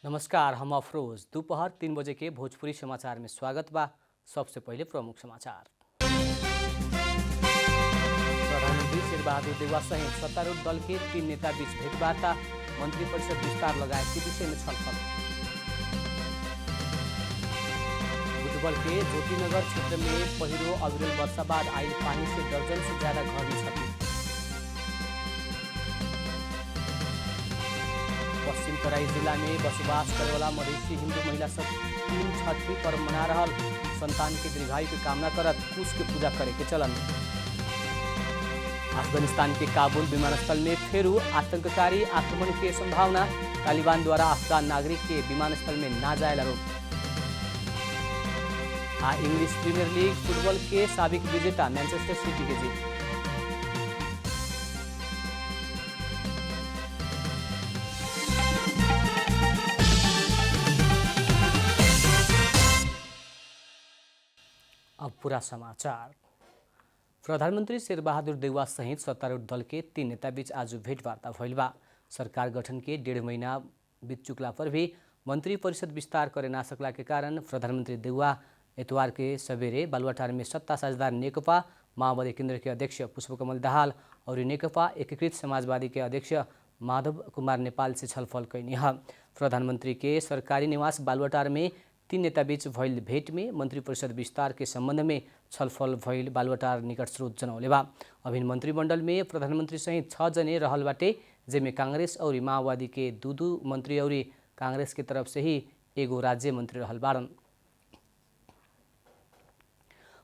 नमस्कार, हम अफरोज। दोपहर 3 बजे के भोजपुरी समाचार में स्वागत बा। सबसे पहले प्रमुख समाचार। प्रधानमंत्री शेर बहादुर देउवा सहित सत्तारूढ़ दल के 3 नेता बीच भेंटवार्ता, मंत्रिपरिषद विस्तार लगायत के विषय में छलफल। बुटवल के ज्योतिनगर क्षेत्र में पहिरो अविरल वर्षा बाद आयल पानी से दर्जन से ज्यादा घर में क्षति। पश्चिम तराई जिला में बसोबास करे वाला मधेसी हिंदू महिला सब 3 छठी पर्व मना रहल। संतान के दीर्घायु के कामना करत कुश के पूजा करे के चलन। अफगानिस्तान के काबुल विमानस्थल में फेरू आतंककारी आक्रमण के संभावना, तालिबान द्वारा अफगान नागरिक के विमानस्थल में ना जाए रोक। इंग्लिश प्रीमियर लीग फुटबॉल के साबिक विजेता मैनचेस्टर सिटी के जीत। अब पूरा समाचार। प्रधानमंत्री शेर बहादुर देउवा सहित सत्तारूढ़ दल के 3 नेता बीच आज भेंटवार्ता भइल बा। सरकार गठन के 1.5 महीना बीत चुकला पर भी मंत्री परिषद विस्तार करे ना सकला के कारण प्रधानमंत्री देउवा इतवार के सवेरे बालुवाटार में सत्ता साझेदार नेकपा माओवादी केन्द्र के अध्यक्ष पुष्पकमल दाहाल और नेकपा एकीकृत समाजवादी के अध्यक्ष माधव कुमार नेपाल से छलफल कैनी है। प्रधानमंत्री के सरकारी निवास बालुवाटार में 3 नेता बीच भइल भेंट में मंत्री परिषद विस्तार के संबंध में छलफल भइल बालुवाटार निकट स्रोत जनौले बा। अभिन्न मंत्रिमंडल में प्रधानमंत्री सहित 6 जने रहल बाटे, जेमे कांग्रेस और माओवादी के 2 मंत्री और कांग्रेस के तरफ से ही एगो राज्य मंत्री रहल बारन।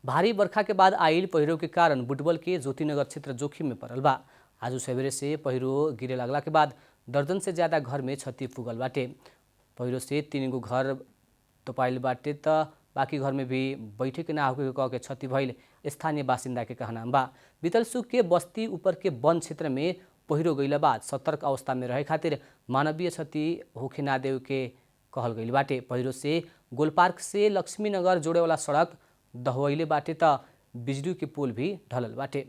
भारी बरखा के बाद आइल पहिरो के कारण बुटवल के ज्योतिनगर क्षेत्र जोखिम में पड़ल बा। आज सवेरे से पहिरो गिरे लगला के बाद दर्जन से ज्यादा घर में क्षति पुगल बाटे। पहिरो से 3 गो घर तोपाइल बाटे त बाकी घर में भी बैठे के ना होके कह के क्षति भइल स्थानीय बासिंदा के कहना बा। बीतल सुख के बस्ती ऊपर के वन क्षेत्र में पहिरो गइला बाद सतर्क अवस्था में रहे खातिर मानवीय क्षति होखे ना देव के कहल गइल बाटे। पहिरो से गोलपार्क से लक्ष्मीनगर जोड़े वाला सड़क दहवैले बाटे त बिजली के पोल भी ढलल बाटे।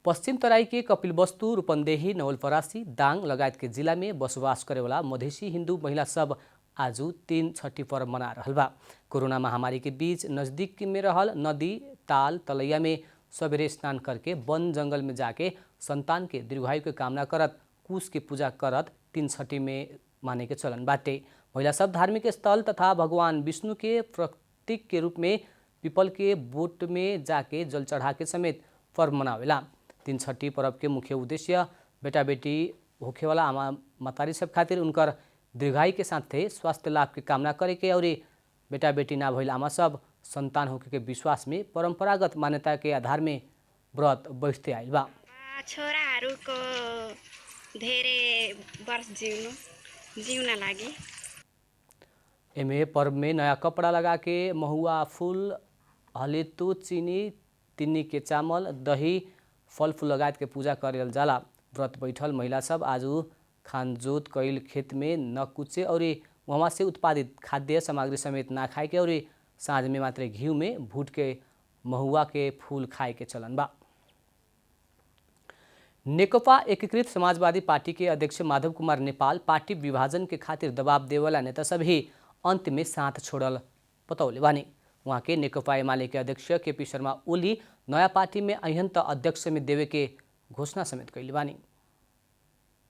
पश्चिम तराई के कपिलवस्तु, रूपन्देही, नवलपरासी, दाङ लगायत के जिला में बसोबास करे वाला मधेसी हिंदू महिला सब आज 3 छठी पर्व मना रहल बा। कोरोना महामारी के बीच नजदीक में रहल नदी, ताल, तलैया में सवेरे स्नान करके वन जंगल में जाके संतान के दीर्घायु के कामना करत कुश के पूजा करत 3 छठी में माने के चलन बाटे। महिला सब धार्मिक स्थल तथा भगवान विष्णु के प्रतीक के रूप में पीपल के बोट में जाके जल चढ़ा के समेत पर्व मनावेला। 3 छठी पर्व के मुख्य उद्देश्य बेटा बेटी होखे वाला आमा मतारी सब खातिर उनकर दीर्घायु के साथे स्वास्थ्य लाभ के कामना करे के और बेटा बेटी ना भइल आमा सब संतान होके के विश्वास में परंपरागत मान्यता के आधार में व्रत बैठते आइल बा। छोराहरूको धेरै वर्ष जिउन लागि एमे पर्व में नया कपड़ा लगा के महुआ फूल, हलेतु, चीनी, तिन्नी के चामल, दही, फल फूल लगायत के पूजा करल जाला। व्रत बैठल महिला सब आज खानजोत कैल खेत में न कुचे और वहाँ से उत्पादित खाद्य सामग्री समेत ना खाए के और साँझ में मात्र घी में भूट के महुआ के फूल खाए के चलन बा। नेकपा एकीकृत समाजवादी पार्टी के अध्यक्ष माधव कुमार नेपाल पार्टी विभाजन के खातिर दबाव देवाला नेता सब ही अंत में साथ छोड़ल बतौले बानी। वहाँ के नेकपा एमाले के अध्यक्ष केपी शर्मा ओली नया पार्टी में अहन त अध्यक्ष में देवे के घोषणा समेत कैले बानी।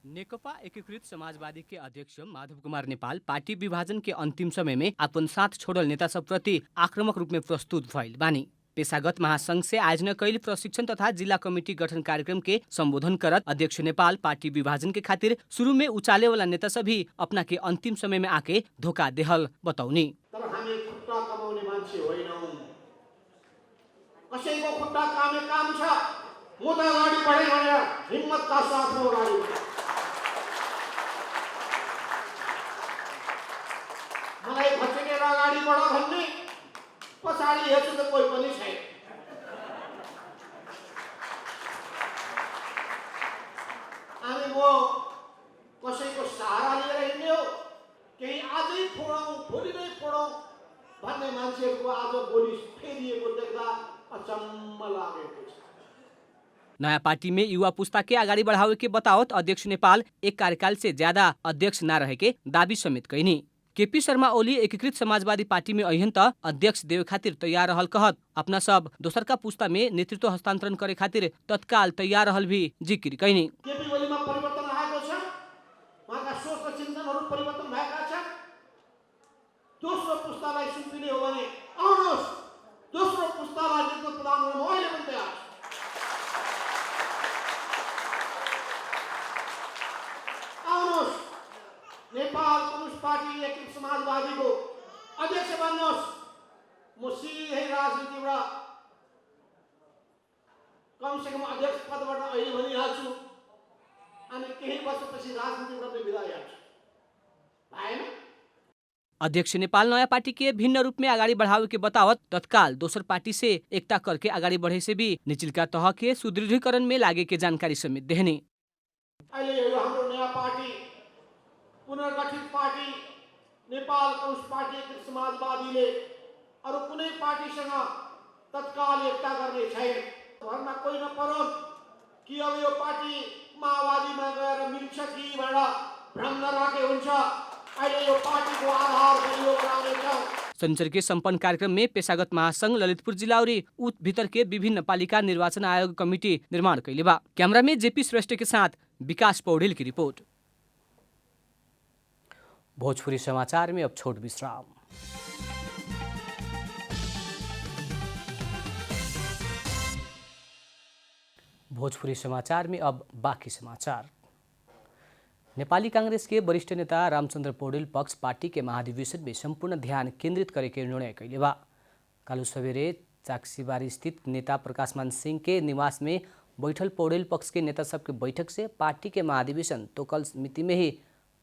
नेकपा एकीकृत समाजवादी के अध्यक्ष माधव कुमार नेपाल पार्टी विभाजन के अंतिम समय में अपन साथ छोड़ल नेता सब प्रति आक्रामक रूप में प्रस्तुत भइल बानी। पेशागत महासंघ से आयोजना कैल प्रशिक्षण तथा जिला कमेटी गठन कार्यक्रम के संबोधन करत अध्यक्ष नेपाल पार्टी विभाजन के खातिर शुरू में उचाले वाला नेता सभी अपना के अंतिम समय में आके धोखा देहल बतौनी। तर हामी खुट्टा कमाउने मान्छे होइनौं। कसैको खुट्टा कामे काम छ, म त अगाडि बढे भनेर हिम्मतका साथ म अगाडि बढे। मलाई भचकेर अगाडि बढ भन्ने पछाडि हेर्छु त कोही पनि छैन। अनि म कसैको सहारा लिएर हिँड्ने हो, केही आजै फोडौँ भोलि नै फोडौँ भन्ने मान्छेहरूको आज गोली फेरिएको देख्दा अचम्म लागेको छ। नयाँ पार्टी में युवा पुस्ता के अगाडि बढ़ावे के बतावत अध्यक्ष नेपाल एक कार्यकाल से ज्यादा अध्यक्ष न रहे के दावी समेत कैनी। केपी शर्मा ओली एकीकृत समाजवादी पार्टी में अहिन त अध्यक्ष देवे खातिर तैयार रहल कहत अपना सब दोसर का पुस्ता में नेतृत्व हस्तान्तरण करे खातिर तत्काल तैयार रहल भी जिकिर कैनी। केपी ओलीमा परिवर्तन आएको छ, उहाँका सोच र चिन्तनहरू परिवर्तन भएका छन्। दोस्रो पुस्तालाई सुम्पिने हो भने आउनुहोस्, दोस्रो पुस्तालाई नेतृत्व प्रदान गर्न अहिले पनि तयार छु। आउनुहोस्, नेपाल कम्युनिस्ट पार्टी एकीकृत समाजवादीको अध्यक्ष बन्नुहोस्। म सिधै राजनीतिबाट कमसेकम अध्यक्ष पदबाट अहिले भनिहाल्छु, अनि केही वर्षपछि राजनीतिबाट बिदा हाल्छु। भएन? अध्यक्ष नेपाल नयाँ पार्टी के भिन्न रूप में आगाड़ी बढ़ावे के बतावत तत्काल दोसर पार्टी से एकता करके आगाड़ी बढ़े से भी निचलका तह के सुदृढ़ीकरण में लागे के जानकारी समेत देहने। अहिले यो हाम्रो नयाँ पार्टी, पुनर्गठित पार्टी नेपाल कम्युनिस्ट पार्टी एकीकृत समाजवादीले अरू कुनै पार्टीसँग तत्काल एकता गर्ने छैन। भरमा कोही नपरोस् कि अब यो पार्टी माओवादीमा गएर मिल्छ कि भनेर भ्रम नराखे हुन्छ। अहिले यो पार्टीको आधार बलियो बनाउनेछ। शनिचर के संपन्न कार्यक्रम में पेशागत महासंघ ललितपुर जिला और उत भीतर के विभिन्न पालिका निर्वाचन आयोग कमिटी निर्माण कैले बा। कैमरा में जेपी श्रेष्ठ के साथ विकास पौडेल की रिपोर्ट। भोजपुरी समाचार में अब छोट विश्राम। भोजपुरी समाचार में अब बाकी समाचार। नेपाली कांग्रेस के वरिष्ठ नेता रामचंद्र पौडेल पक्ष पार्टी के महाधिवेशन में संपूर्ण ध्यान केंद्रित करे के निर्णय कैले बा। कालू सवेरे चाक्सीबारी स्थित नेता प्रकाशमान सिंह के निवास में बैठल पौडेल पक्ष के नेता सबके बैठक से पार्टी के महाधिवेशन तोकल मिति में ही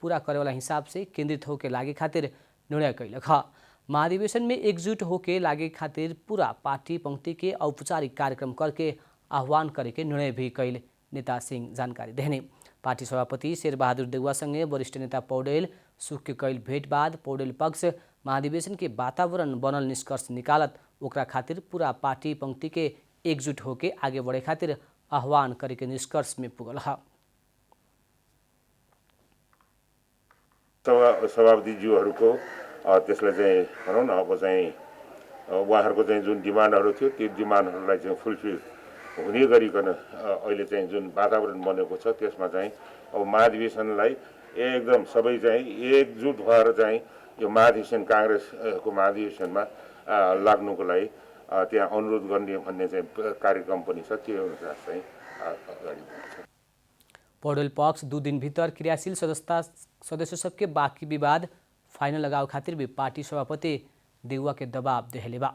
पूरा करे वाला हिसाब से केंद्रित होके लागे खातिर निर्णय कैलक ह। महाधिवेशन में एकजुट होके लागे खातिर पूरा पार्टी पंक्ति के औपचारिक कार्यक्रम करके आह्वान करे के निर्णय भी कैल नेता सिंह जानकारी देने। पार्टी सभापति शेरबहादुर देउवासँगै वरिष्ठ नेता पौडेल सुख के कैल भेट बाद पौडेल पक्ष महाधिवेशन के वातावरण बनल निष्कर्ष निकालत ओकरा खातिर पूरा पार्टी पंक्ति के एकजुट होके आगे बढ़े खातिर आह्वान करे के निष्कर्ष में पुगल ह। सभापतिज्यूहरूको त्यसलाई चाहिँ भनौँ न अब चाहिँ उहाँहरूको चाहिँ जुन डिमान्डहरू थियो त्यो डिमान्डहरूलाई चाहिँ फुलफिल हुने गरिकन अहिले चाहिँ जुन वातावरण बनेको छ त्यसमा चाहिँ अब महाधिवेशनलाई एकदम सबै चाहिँ एकजुट भएर चाहिँ यो महाधिवेशन कांग्रेसको महाधिवेशनमा लाग्नुको लागि त्यहाँ अनुरोध गर्ने भन्ने चाहिँ कार्यक्रम पनि छ। त्यो अनुसार चाहिँ अगाडि बढ्छ। पौडेल पक्ष 2 दिन भीतर क्रियाशील सदस्य सबके बाकी विवाद फाइनल लगाव खातिर भी पार्टी सभापति देउवा के दबाव देहले बा।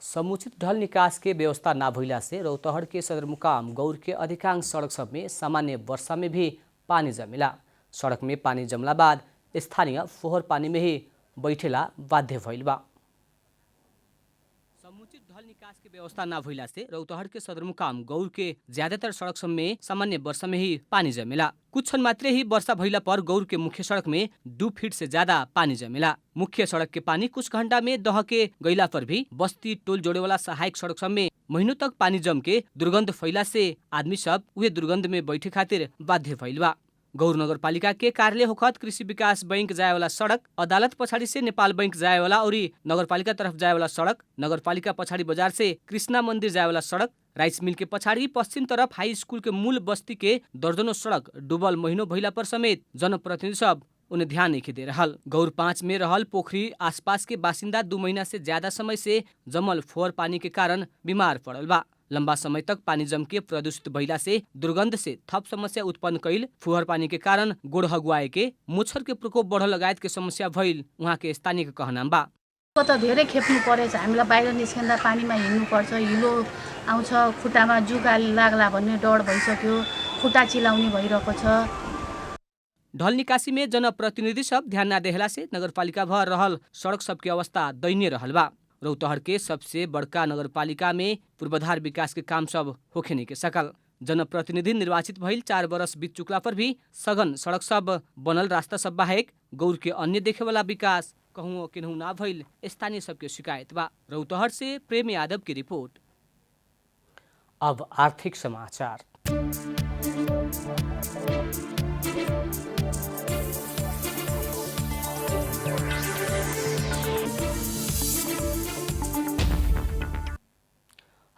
समुचित ढल निकास के व्यवस्था न भइला से रौतहट के सदरमुकाम गौर के अधिकांश सड़क सब में सामान्य वर्षा में भी पानी जमेला। सड़क में पानी जमला बाद स्थानीय फोहर पानी में ही बैठेला बाध्य भइल बा। समुचित ढल निकास के व्यवस्था न भइला से रौतहट के सदरमुकाम गौर के ज्यादातर सड़क सब में सामान्य वर्षा में ही पानी जमेला। कुछ क्षण मात्रै ही वर्षा भइला पर गौर के मुख्य सड़क में 2 फीट से ज्यादा पानी जमेला। मुख्य सड़क के पानी कुछ घंटा में दह के गईला पर भी बस्ती टोल जोड़े वाला सहायक सड़क सब में महीनों तक पानी जम के दुर्गंध फैला से आदमी सब उहे दुर्गंध में बैठे खातिर बाध्य भइल बा। गौर नगरपालिका के कार्यालय होखत कृषि विकास बैंक जाए वाला सड़क, अदालत पछाड़ी से नेपाल बैंक जाए वाला और नगरपालिका तरफ जाए वाला सड़क, नगरपालिका पछाड़ी बाजार से कृष्णा मंदिर जाए वाला सड़क, राइस मिल के पछाड़ी पश्चिम तरफ हाई स्कूल के मूल बस्ती के दर्जनों सड़क डूबल महीनों भइला पर समेत जनप्रतिनिधि सब उन्हें ध्यान नहीं दे रहल। गौर 5 में रहल पोखरी आसपास के बासिंदा 2 महीना से ज्यादा समय से जमल फोहर पानी के कारण बीमार पड़ल बा। लंबा समय तक पानी जम के प्रदूषित भइला से दुर्गंध से थप समस्या उत्पन्न कैल, फुहर पानी के कारण गोड़ हगुआए के, मुच्छर के प्रकोप बढ़ लगायत के समस्या भइल उहाँ के स्थानीय के कहनाम बा। त धेरै खेप्नु परेछ, हामीलाई बाहिर निस्किँदा पानीमा हिँड्नु पर्छ, हिलो आउँछ, खुट्टामा जुका लाग्ला भन्ने डर भइसक्यो, खुट्टा चिलाउने भइरहेको छ। ढल निकासी में जनप्रतिनिधि सब ध्यान न देहला से नगरपालिका भर रहल सड़क सबके अवस्था दयनीय रहल बा। रौतहट के सबसे बड़का नगरपालिका में पूर्वाधार विकास के काम सब होखे नहीं के सकल। जनप्रतिनिधि निर्वाचित भइल 4 बरस बीत चुकला पर भी सघन सड़क सब बनल रास्ता सब बाहेक गौर के अन्य देखे वाला विकास कहूँ केनहू ना भइल स्थानीय सबके शिकायत बा। रौतहट से प्रेम यादव की रिपोर्ट। अब आर्थिक समाचार।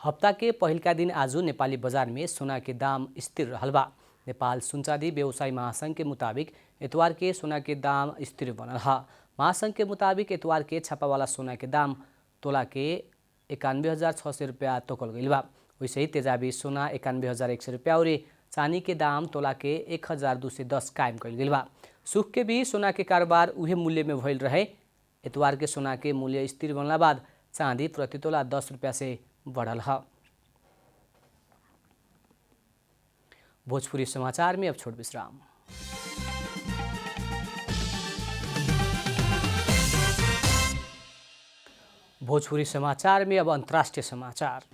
हप्ता के पहिलका दिन आज नेपाली बजार में सोना के दाम स्थिर रहल बा। नेपाल सुनचाँदी व्यवसायी महासंघ के मुताबिक इतवार के सोना के दाम स्थिर बनल है। महासंघ के मुताबिक इतवार के छापावाला सोना के दाम तोला के 91,600 रुपया तोकल गई बा। वैसे ही तेजाबी सोना 91,100 रुपया और चांदी के दाम तोला के 1,210 कायम कल गई बा। सुख के भी सोना के कारोबार उहे मूल्य में भइल रहे। इतवार के सोना के मूल्य स्थिर बनला बाद चांदी प्रति तोला 10 रुपया से बढ़ल है। भोजपुरी समाचार में अब छोट विश्राम। भोजपुरी समाचार में अब अंतर्राष्ट्रीय समाचार।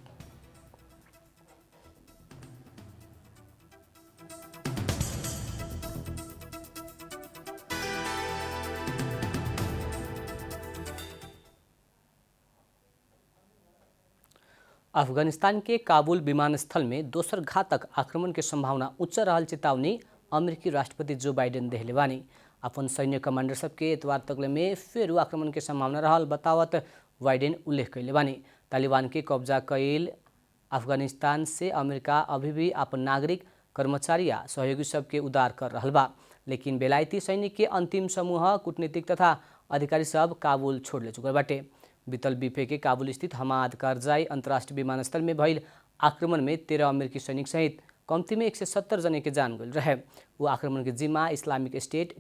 अफगानिस्तान के काबुल विमानस्थल में दोसर घातक आक्रमण के संभावना उच्च रहल चेतावनी अमेरिकी राष्ट्रपति जो बाइडेन देहले बानी। अपन सैन्य कमांडर सबके इतवार तकले में फेरू आक्रमण के संभावना रहल बतावत बाइडेन उल्लेख कैले बानी। तालिबान के कब्जा कैल अफगानिस्तान से अमेरिका अभी भी अपन नागरिक, कर्मचारी या सहयोगी सबके उद्धार कर रहल बा, लेकिन बेलायती सैनिक के अंतिम समूह कूटनीतिक तथा अधिकारी सब काबुल छोड़ ले चुकल बाटे। बीतल बीफे के काबुल स्थित हमाद कारजाई अंतर्राष्ट्रीय विमानस्थल में भइल आक्रमण में 13 अमेरिकी सैनिक सहित कम्ती में 170 जने के जान गई रहे। वो आक्रमण के जिम्मा इस्लामिक स्टेट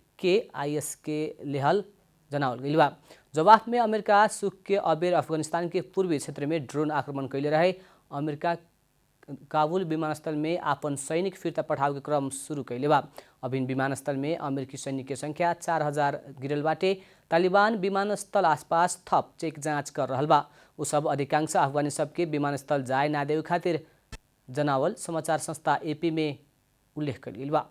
IS के लेहल जनावल गई बा। जवाब में अमेरिका सुख के अबेर अफगानिस्तान के पूर्वी क्षेत्र में ड्रोन आक्रमण कैले रहे। अमेरिका काबुल विमानस्थल में अपन सैनिक फिर्ता पठाव के क्रम शुरू कैले बा। अभिन विमानस्थल में अमेरिकी सैनिक के संख्या 4000 गिरल बाटे। तालिबान विमानस्थल आसपास थप चेक जाँच कर रहल बा। उ सब अधिकांश अफगानी सबके विमानस्थल जाए ना देवे खातिर जनावल समाचार संस्था AP में उल्लेख कर गई बा।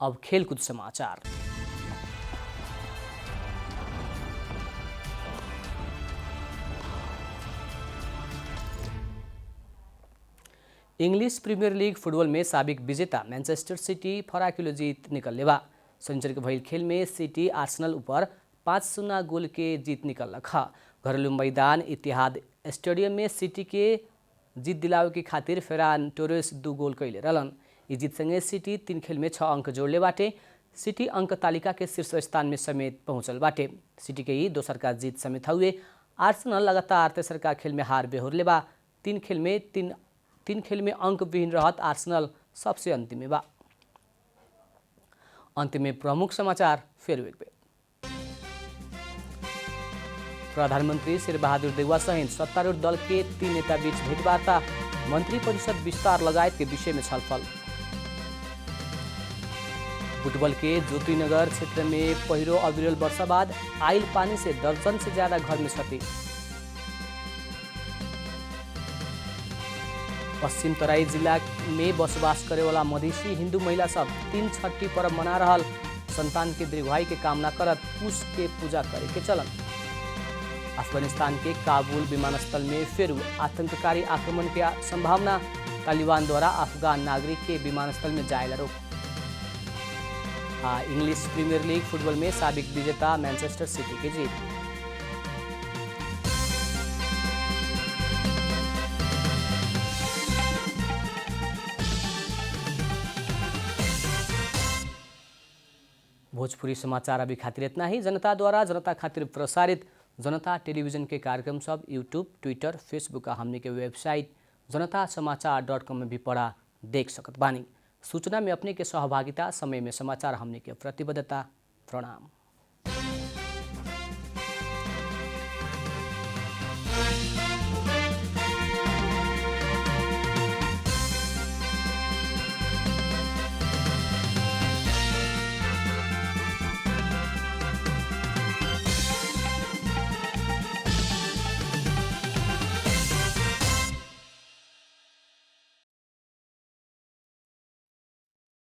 अब खेलकूद समाचार। इंग्लिश प्रीमियर लीग फुटबॉल में साबिक विजेता मैनचेस्टर सिटी फराकिलो जीत निकलले बा। शनिचर के भइल खेल में सिटी आर्सेनल ऊपर 5-0 गोल के जीत निकलक ह। घरेलू मैदान इतिहाद स्टेडियम में सिटी के जीत दिलावे के खातिर फेरान टोरेस 2 गोल कैले रहलन। इस जीत संगे सिटी 3 खेल में 6 अंक जोड़ले बाटे। सिटी अंक तालिका के शीर्ष स्थान में समेत पहुंचल बाटे। सिटी के ही दोसर का जीत समेत हुए। आर्सेनल लगातार तेसर का खेल में हार बेहोरले बा। 3 खेल में अंक विहीन रहत आर्सेनल सबसे अंतिम में बा। अंत में प्रमुख समाचार फिर एक बेर। प्रधानमंत्री शेरबहादुर देउवा सहित सत्तारूढ़ दल के 3 नेता बीच भेंटवार्ता, मंत्री परिषद विस्तार लगायत के विषय में छलफल। फुटबॉल के ज्योतिनगर क्षेत्र में पहिरो अविरल वर्षा बाद आइल पानी से दर्जन से ज्यादा घर में क्षति। पश्चिम तराई जिला में बसोबास करे वाला मधेसी हिंदू महिला सब 3 छठी पर्व मना रहल। संतान के दीर्घायु के कामना करत कुश के पूजा करे के चलन। अफगानिस्तान के काबुल विमानस्थल में फिर आतंककारी आक्रमण की संभावना। तालिबान द्वारा अफगान नागरिक के विमानस्थल में जायला रोक। इंग्लिश प्रीमियर लीग फुटबॉल में साबिक विजेता मैनचेस्टर सिटी की जीत। भोजपुरी समाचार अभी खातिर इतना ही। जनता द्वारा जनता खातिर प्रसारित जनता टेलीविजन के कार्यक्रम सब यूट्यूब, ट्विटर, फेसबुक आ हमने के वेबसाइट जनतासमाचार.com में भी पढ़ा देख सकत बानी। सूचना में अपने के सहभागिता, समय में समाचार हमने के प्रतिबद्धता। प्रणाम।